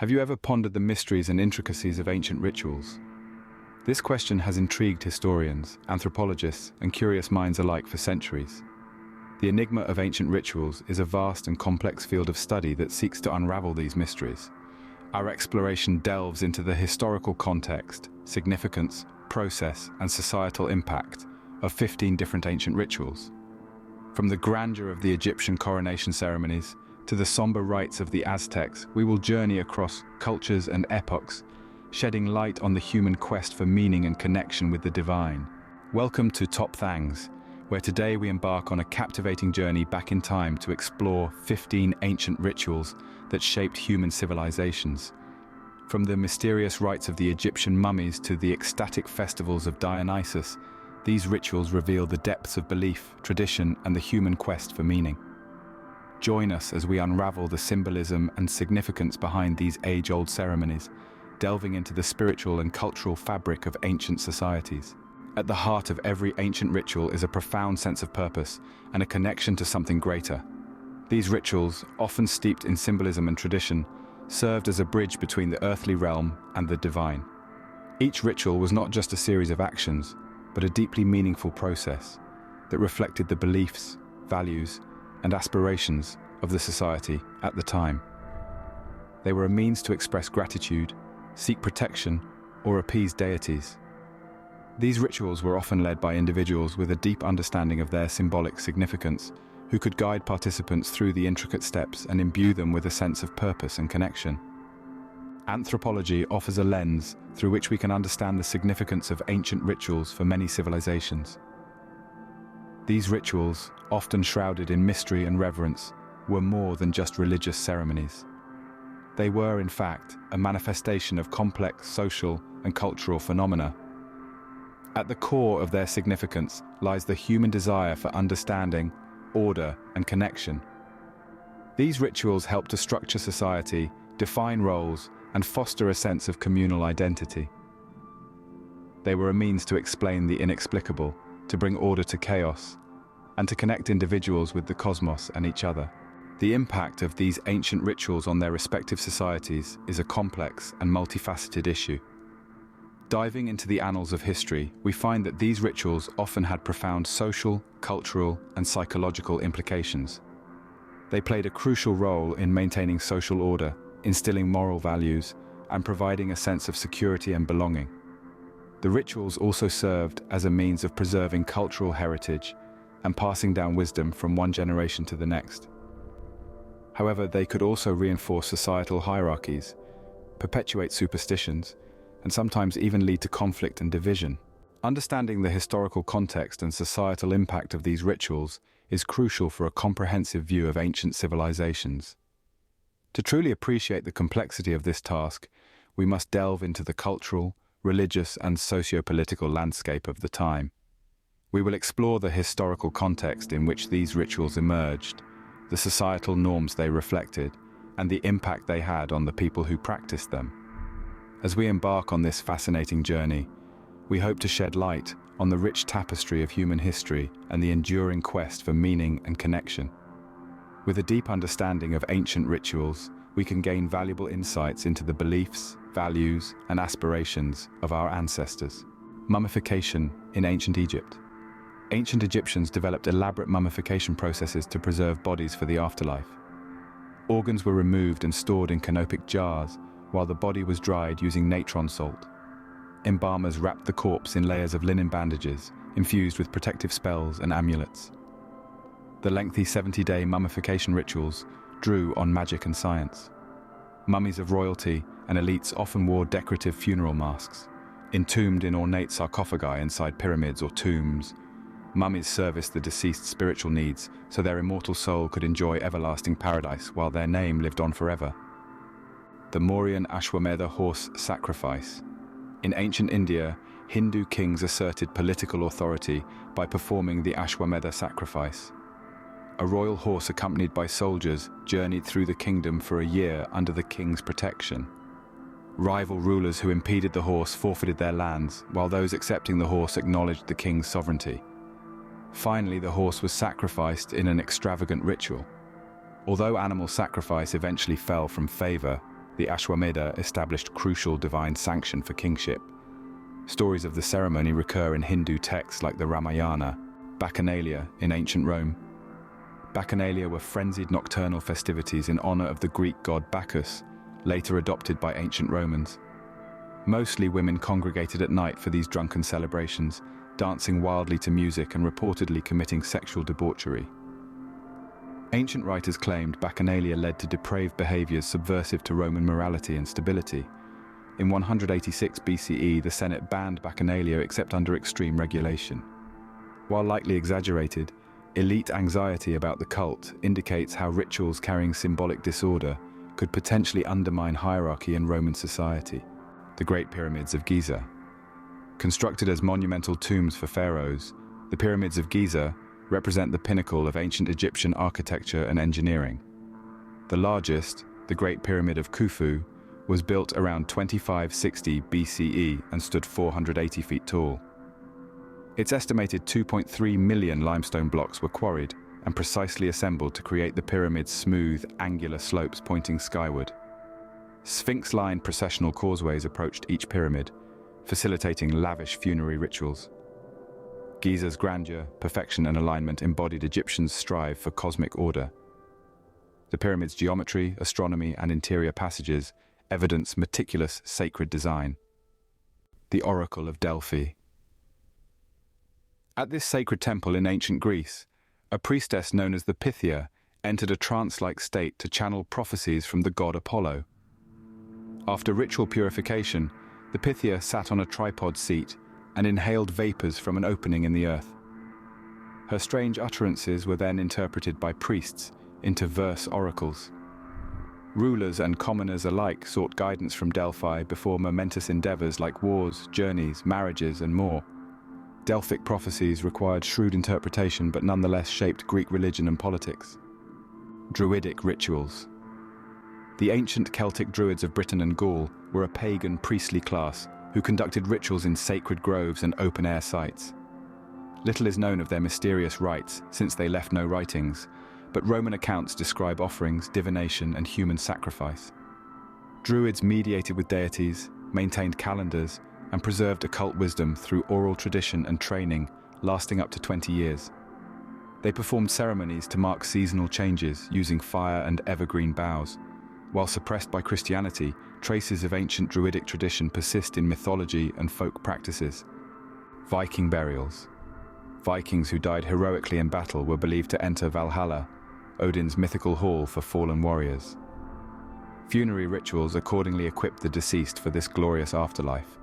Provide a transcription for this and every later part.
Have you ever pondered the mysteries and intricacies of ancient rituals? This question has intrigued historians, anthropologists, and curious minds alike for centuries. The enigma of ancient rituals is a vast and complex field of study that seeks to unravel these mysteries. Our exploration delves into the historical context, significance, process, and societal impact of 15 different ancient rituals. From the grandeur of the Egyptian coronation ceremonies to the somber rites of the Aztecs, we will journey across cultures and epochs, shedding light on the human quest for meaning and connection with the divine. Welcome to Thangs, where today we embark on a captivating journey back in time to explore 15 ancient rituals that shaped human civilizations. From the mysterious rites of the Egyptian mummies to the ecstatic festivals of Dionysus, these rituals reveal the depths of belief, tradition, and the human quest for meaning. Join us as we unravel the symbolism and significance behind these age-old ceremonies, delving into the spiritual and cultural fabric of ancient societies. At the heart of every ancient ritual is a profound sense of purpose and a connection to something greater. These rituals, often steeped in symbolism and tradition, served as a bridge between the earthly realm and the divine. Each ritual was not just a series of actions, but a deeply meaningful process that reflected the beliefs, values, and aspirations of the society at the time. They were a means to express gratitude, seek protection, or appease deities. These rituals were often led by individuals with a deep understanding of their symbolic significance, who could guide participants through the intricate steps and imbue them with a sense of purpose and connection. Anthropology offers a lens through which we can understand the significance of ancient rituals for many civilizations. These rituals, often shrouded in mystery and reverence, were more than just religious ceremonies. They were, in fact, a manifestation of complex social and cultural phenomena. At the core of their significance lies the human desire for understanding, order, and connection. These rituals help to structure society, define roles, and foster a sense of communal identity. They were a means to explain the inexplicable, to bring order to chaos, and to connect individuals with the cosmos and each other. The impact of these ancient rituals on their respective societies is a complex and multifaceted issue. Diving into the annals of history, we find that these rituals often had profound social, cultural, and psychological implications. They played a crucial role in maintaining social order, instilling moral values, and providing a sense of security and belonging. The rituals also served as a means of preserving cultural heritage and passing down wisdom from one generation to the next. However, they could also reinforce societal hierarchies, perpetuate superstitions, and sometimes even lead to conflict and division. Understanding the historical context and societal impact of these rituals is crucial for a comprehensive view of ancient civilizations. To truly appreciate the complexity of this task, we must delve into the cultural, religious, and socio-political landscape of the time. We will explore the historical context in which these rituals emerged, the societal norms they reflected, and the impact they had on the people who practiced them. As we embark on this fascinating journey, we hope to shed light on the rich tapestry of human history and the enduring quest for meaning and connection. With a deep understanding of ancient rituals, we can gain valuable insights into the beliefs, values, and aspirations of our ancestors. Mummification in ancient Egypt. Ancient Egyptians developed elaborate mummification processes to preserve bodies for the afterlife. Organs were removed and stored in canopic jars, while the body was dried using natron salt. Embalmers wrapped the corpse in layers of linen bandages, infused with protective spells and amulets. The lengthy 70-day mummification rituals drew on magic and science. Mummies of royalty and elites often wore decorative funeral masks. Entombed in ornate sarcophagi inside pyramids or tombs, mummies serviced the deceased's spiritual needs so their immortal soul could enjoy everlasting paradise while their name lived on forever. The Mauryan Ashwamedha horse sacrifice. In ancient India, Hindu kings asserted political authority by performing the Ashwamedha sacrifice. A royal horse accompanied by soldiers journeyed through the kingdom for a year under the king's protection. Rival rulers who impeded the horse forfeited their lands, while those accepting the horse acknowledged the king's sovereignty. Finally, the horse was sacrificed in an extravagant ritual. Although animal sacrifice eventually fell from favor, The Ashwamedha established crucial divine sanction for kingship. Stories of the ceremony recur in Hindu texts like the Ramayana. Bacchanalia in ancient Rome. Bacchanalia were frenzied nocturnal festivities in honor of the Greek god Bacchus, later adopted by ancient Romans. Mostly women congregated at night for these drunken celebrations, dancing wildly to music and reportedly committing sexual debauchery. Ancient writers claimed Bacchanalia led to depraved behaviors subversive to Roman morality and stability. In 186 BCE, the Senate banned Bacchanalia except under extreme regulation. While likely exaggerated, elite anxiety about the cult indicates how rituals carrying symbolic disorder could potentially undermine hierarchy in Roman society. The Great Pyramids of Giza. Constructed as monumental tombs for pharaohs, the Pyramids of Giza represent the pinnacle of ancient Egyptian architecture and engineering. The largest, the Great Pyramid of Khufu, was built around 2560 BCE and stood 480 feet tall. Its estimated 2.3 million limestone blocks were quarried and precisely assembled to create the pyramid's smooth, angular slopes pointing skyward. Sphinx-lined processional causeways approached each pyramid, facilitating lavish funerary rituals. Giza's grandeur, perfection and alignment embodied Egyptians' strive for cosmic order. The pyramid's geometry, astronomy and interior passages evidence meticulous sacred design. The Oracle of Delphi. At this sacred temple in ancient Greece, a priestess known as the Pythia entered a trance-like state to channel prophecies from the god Apollo. After ritual purification, the Pythia sat on a tripod seat and inhaled vapors from an opening in the earth. Her strange utterances were then interpreted by priests into verse oracles. Rulers and commoners alike sought guidance from Delphi before momentous endeavors like wars, journeys, marriages, and more. Delphic prophecies required shrewd interpretation but nonetheless shaped Greek religion and politics. Druidic Rituals. The ancient Celtic Druids of Britain and Gaul were a pagan priestly class who conducted rituals in sacred groves and open-air sites. Little is known of their mysterious rites since they left no writings, but Roman accounts describe offerings, divination, and human sacrifice. Druids mediated with deities, maintained calendars, and preserved occult wisdom through oral tradition and training, lasting up to 20 years. They performed ceremonies to mark seasonal changes using fire and evergreen boughs. While suppressed by Christianity, traces of ancient Druidic tradition persist in mythology and folk practices. Viking Burials. Vikings who died heroically in battle were believed to enter Valhalla, Odin's mythical hall for fallen warriors. Funerary rituals accordingly equipped the deceased for this glorious afterlife.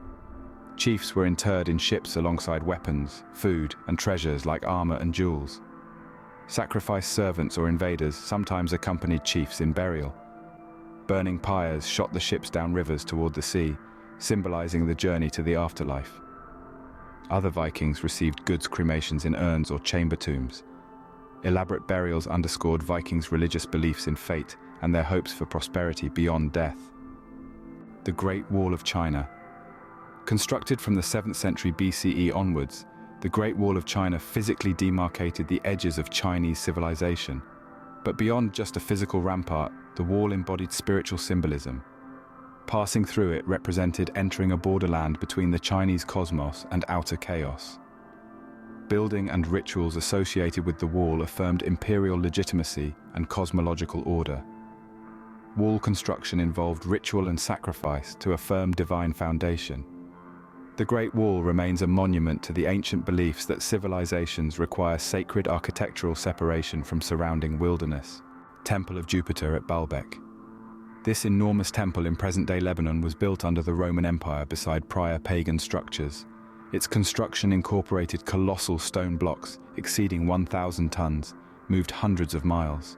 Chiefs were interred in ships alongside weapons, food, and treasures like armor and jewels. Sacrificed servants or invaders sometimes accompanied chiefs in burial. Burning pyres shot the ships down rivers toward the sea, symbolizing the journey to the afterlife. Other Vikings received goods cremations in urns or chamber tombs. Elaborate burials underscored Vikings' religious beliefs in fate and their hopes for prosperity beyond death. The Great Wall of China. Constructed from the 7th century BCE onwards, the Great Wall of China physically demarcated the edges of Chinese civilization. But beyond just a physical rampart, the wall embodied spiritual symbolism. Passing through it represented entering a borderland between the Chinese cosmos and outer chaos. Building and rituals associated with the wall affirmed imperial legitimacy and cosmological order. Wall construction involved ritual and sacrifice to affirm divine foundation. The Great Wall remains a monument to the ancient beliefs that civilizations require sacred architectural separation from surrounding wilderness. Temple of Jupiter at Baalbek. This enormous temple in present-day Lebanon was built under the Roman Empire beside prior pagan structures. Its construction incorporated colossal stone blocks exceeding 1,000 tons, moved hundreds of miles.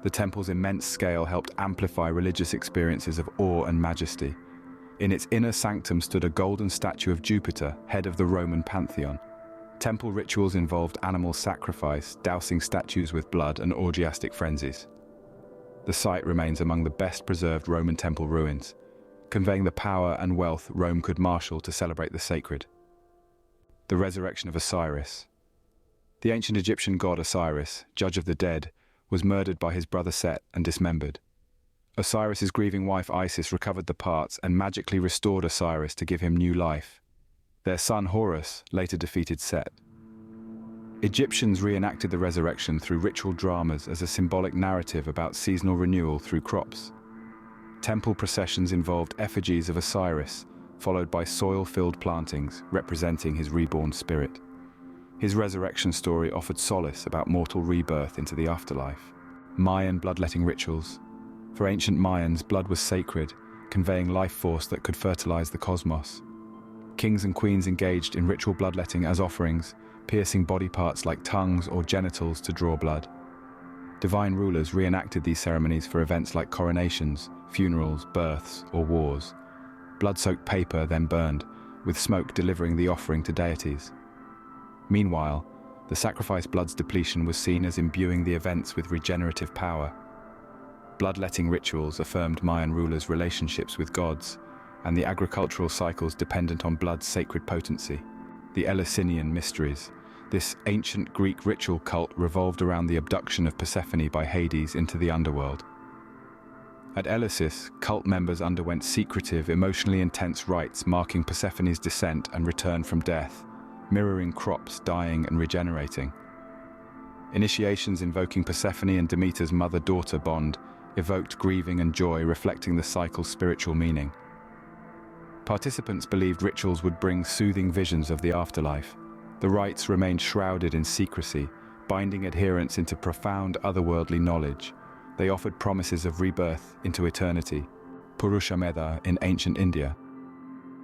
The temple's immense scale helped amplify religious experiences of awe and majesty. In its inner sanctum stood a golden statue of Jupiter, head of the Roman pantheon. Temple rituals involved animal sacrifice, dousing statues with blood, and orgiastic frenzies. The site remains among the best preserved Roman temple ruins, conveying the power and wealth Rome could marshal to celebrate the sacred. The Resurrection of Osiris. The ancient Egyptian god Osiris, judge of the dead, was murdered by his brother Set and dismembered. Osiris's grieving wife Isis recovered the parts and magically restored Osiris to give him new life. Their son Horus later defeated Set. Egyptians reenacted the resurrection through ritual dramas as a symbolic narrative about seasonal renewal through crops. Temple processions involved effigies of Osiris, followed by soil-filled plantings representing his reborn spirit. His resurrection story offered solace about mortal rebirth into the afterlife. Mayan bloodletting rituals. For ancient Mayans, blood was sacred, conveying life force that could fertilize the cosmos. Kings and queens engaged in ritual bloodletting as offerings, piercing body parts like tongues or genitals to draw blood. Divine rulers reenacted these ceremonies for events like coronations, funerals, births, or wars. Blood-soaked paper then burned, with smoke delivering the offering to deities. Meanwhile, the sacrifice blood's depletion was seen as imbuing the events with regenerative power. Bloodletting rituals affirmed Mayan rulers' relationships with gods and the agricultural cycles dependent on blood's sacred potency. The Eleusinian Mysteries. This ancient Greek ritual cult revolved around the abduction of Persephone by Hades into the underworld. At Eleusis, cult members underwent secretive, emotionally intense rites marking Persephone's descent and return from death, mirroring crops dying and regenerating. Initiations invoking Persephone and Demeter's mother-daughter bond evoked grieving and joy, reflecting the cycle's spiritual meaning. Participants believed rituals would bring soothing visions of the afterlife. The rites remained shrouded in secrecy, binding adherents into profound otherworldly knowledge. They offered promises of rebirth into eternity. Purushamedha in ancient India.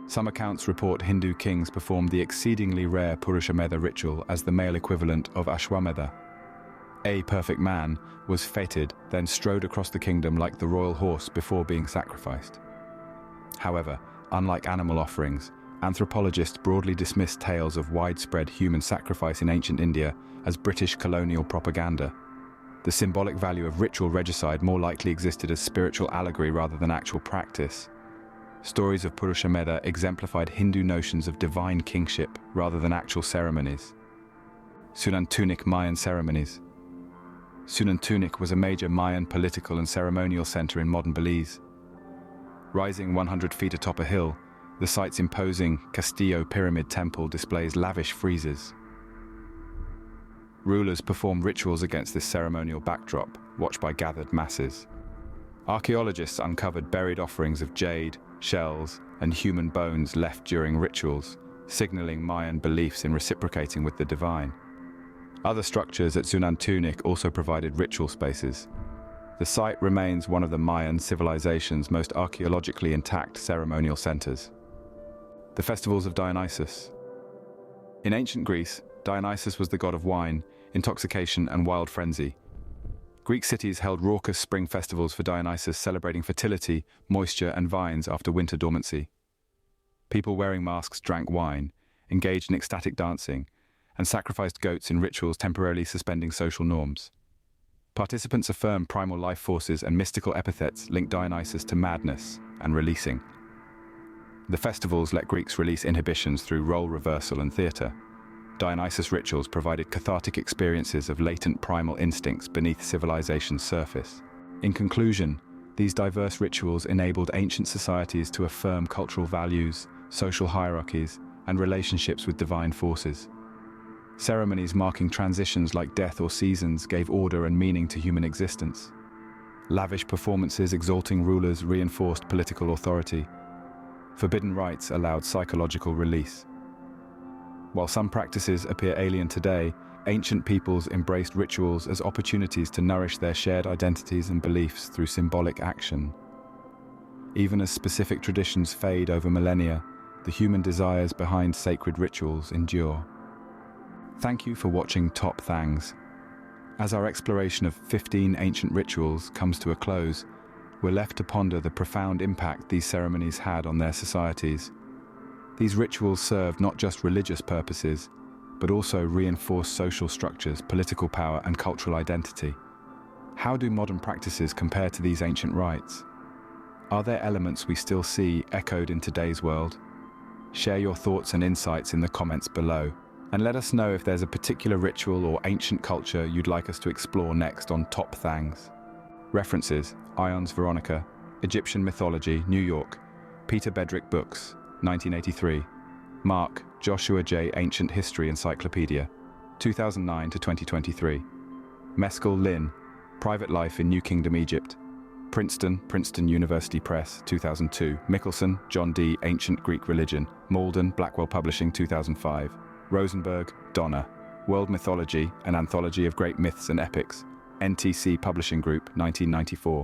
Some accounts report Hindu kings performed the exceedingly rare Purushamedha ritual as the male equivalent of Ashwamedha. A perfect man was feted, then strode across the kingdom like the royal horse before being sacrificed. However, unlike animal offerings, anthropologists broadly dismissed tales of widespread human sacrifice in ancient India as British colonial propaganda. The symbolic value of ritual regicide more likely existed as spiritual allegory rather than actual practice. Stories of Purushamedha exemplified Hindu notions of divine kingship rather than actual ceremonies. Xunantunich Mayan ceremonies. Xunantunich was a major Mayan political and ceremonial center in modern Belize. Rising 100 feet atop a hill, the site's imposing Castillo pyramid temple displays lavish friezes. Rulers performed rituals against this ceremonial backdrop, watched by gathered masses. Archaeologists uncovered buried offerings of jade, shells, and human bones left during rituals, signaling Mayan beliefs in reciprocating with the divine. Other structures at Xunantunich also provided ritual spaces. The site remains one of the Mayan civilization's most archaeologically intact ceremonial centers. The Festivals of Dionysus. In ancient Greece, Dionysus was the god of wine, intoxication, and wild frenzy. Greek cities held raucous spring festivals for Dionysus, celebrating fertility, moisture, and vines after winter dormancy. People wearing masks drank wine, engaged in ecstatic dancing, and sacrificed goats in rituals temporarily suspending social norms. Participants affirmed primal life forces, and mystical epithets linked Dionysus to madness and releasing. The festivals let Greeks release inhibitions through role reversal and theatre. Dionysus rituals provided cathartic experiences of latent primal instincts beneath civilization's surface. In conclusion, these diverse rituals enabled ancient societies to affirm cultural values, social hierarchies, and relationships with divine forces. Ceremonies marking transitions like death or seasons gave order and meaning to human existence. Lavish performances exalting rulers reinforced political authority. Forbidden rites allowed psychological release. While some practices appear alien today, ancient peoples embraced rituals as opportunities to nourish their shared identities and beliefs through symbolic action. Even as specific traditions fade over millennia, the human desires behind sacred rituals endure. Thank you for watching Top Thangs. As our exploration of 15 ancient rituals comes to a close, we're left to ponder the profound impact these ceremonies had on their societies. These rituals served not just religious purposes, but also reinforced social structures, political power, and cultural identity. How do modern practices compare to these ancient rites? Are there elements we still see echoed in today's world? Share your thoughts and insights in the comments below, and let us know if there's a particular ritual or ancient culture you'd like us to explore next on Top Thangs. References: Ions Veronica, Egyptian Mythology, New York, Peter Bedrick Books, 1983. Mark, Joshua J. Ancient History Encyclopedia, 2009 to 2023. Meskel, Lynn, Private Life in New Kingdom Egypt, Princeton University Press, 2002. Mickelson, John D. Ancient Greek Religion, Malden, Blackwell Publishing, 2005. Rosenberg, Donna, World Mythology, an Anthology of Great Myths and Epics, NTC Publishing Group, 1994.